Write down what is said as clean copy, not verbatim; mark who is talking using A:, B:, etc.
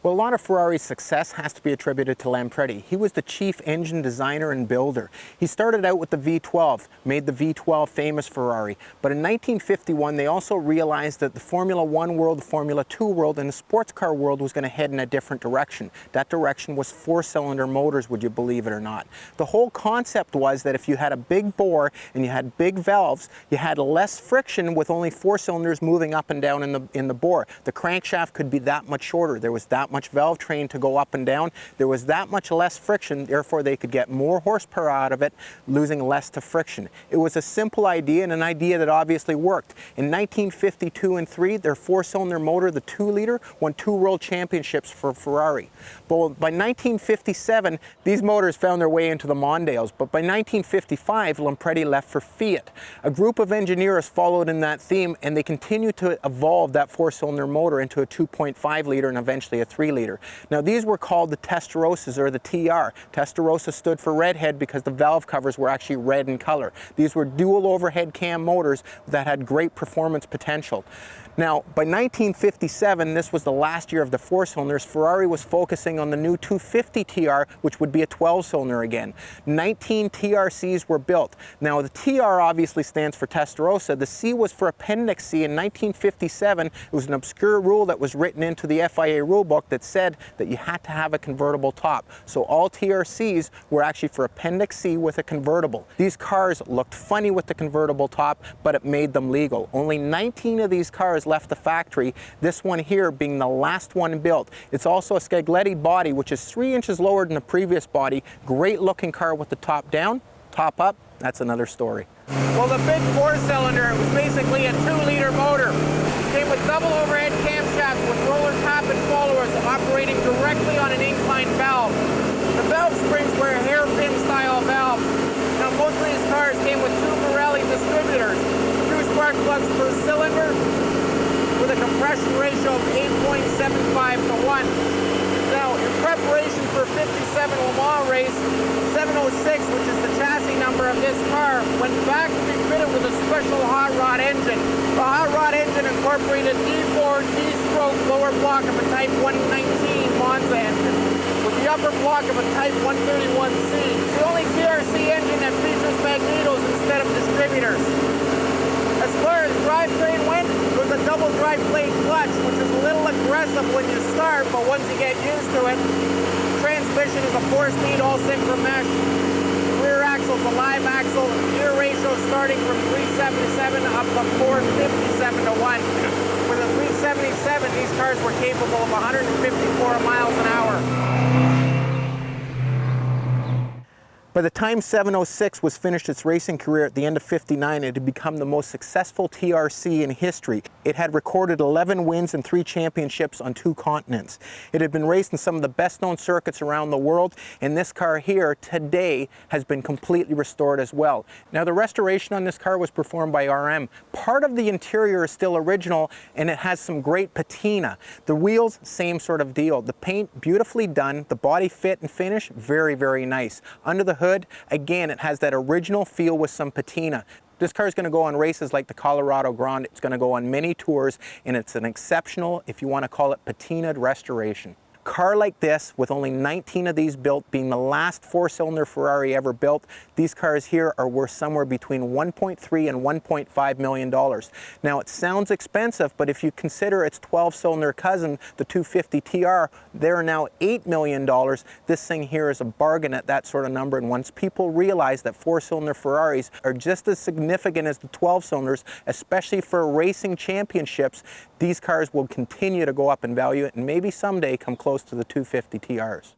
A: Well, a lot of Ferrari's success has to be attributed to Lampredi. He was the chief engine designer and builder. He started out with the V12, made the V12 famous Ferrari. But in 1951, they also realized that the Formula One world, the Formula Two world, and the sports car world was going to head in a different direction. That direction was four-cylinder motors, would you believe it or not. The whole concept was that if you had a big bore and you had big valves, you had less friction with only four cylinders moving up and down in the bore. The crankshaft could be that much shorter. There was that much valve train to go up and down. There was that much less friction, therefore they could get more horsepower out of it, losing less to friction. It was a simple idea and an idea that obviously worked. In 1952 and 3, their four-cylinder motor, the 2-liter, won 2 world championships for Ferrari. But by 1957, these motors found their way into the Mondales, but by 1955, Lampredi left for Fiat. A group of engineers followed in that theme, and they continued to evolve that four-cylinder motor into a 2.5-liter and eventually a 3-liter. Now these were called the Testarosas, or the TR. Testarossa stood for redhead because the valve covers were actually red in color. These were dual overhead cam motors that had great performance potential. Now, by 1957, this was the last year of the four-cylinders, Ferrari was focusing on the new 250 TR, which would be a 12-cylinder again. 19 TRCs were built. Now, the TR obviously stands for Testarossa. The C was for Appendix C. In 1957, it was an obscure rule that was written into the FIA rulebook that said that you had to have a convertible top. So all TRCs were actually for Appendix C with a convertible. These cars looked funny with the convertible top, but it made them legal. Only 19 of these cars left the factory, this one here being the last one built. It's also a Scaglietti body, which is 3 inches lower than the previous body. Great looking car with the top down, top up, that's another story.
B: Well, the big four-cylinder, it was basically a 2-liter motor. It came with double overhead camshafts with roller cap and followers operating directly on an inclined valve. The valve springs were a hairpin style valve. Now, most of these cars came with 2 Pirelli distributors, 2 spark plugs per cylinder, with a compression ratio of 8.75 to 1. Now, in preparation for 57 Le Mans race, 706, which is the chassis number of this car, went back to be fitted with a special hot rod engine. The hot rod engine incorporated D4 D-stroke lower block of a Type 119 Monza engine, with the upper block of a Type 131C. It's the only TRC engine that features magnetos instead of distributors. As far as drivetrain went, it was a double drive plate clutch, which is a little aggressive when you start, but once you get used to it, transmission is a 4-speed all-synchro mesh. Rear axle is a live axle. Gear ratio starting from 377 up to 457 to 1. With a 377, these cars were capable of 154 miles an hour.
A: By the time 706 was finished its racing career at the end of '59, it had become the most successful TRC in history. It had recorded 11 wins and 3 championships on 2 continents. It had been raced in some of the best-known circuits around the world, and this car here today has been completely restored as well. Now, the restoration on this car was performed by RM. Part of the interior is still original, and it has some great patina. The wheels, same sort of deal. The paint, beautifully done. The body fit and finish, very, very nice. Under the hood, again, it has that original feel with some patina. This car is going to go on races like the Colorado Grand. It's going to go on many tours, and it's an exceptional, if you want to call it, patinaed restoration. Car like this, with only 19 of these built, being the last 4-cylinder Ferrari ever built, these cars here are worth somewhere between $1.3 and $1.5 million. Now, it sounds expensive, but if you consider its 12-cylinder cousin, the 250 TR, they're now $8 million. This thing here is a bargain at that sort of number, and once people realize that 4-cylinder Ferraris are just as significant as the 12-cylinders, especially for racing championships, these cars will continue to go up in value and maybe someday come close to the 250 TRs.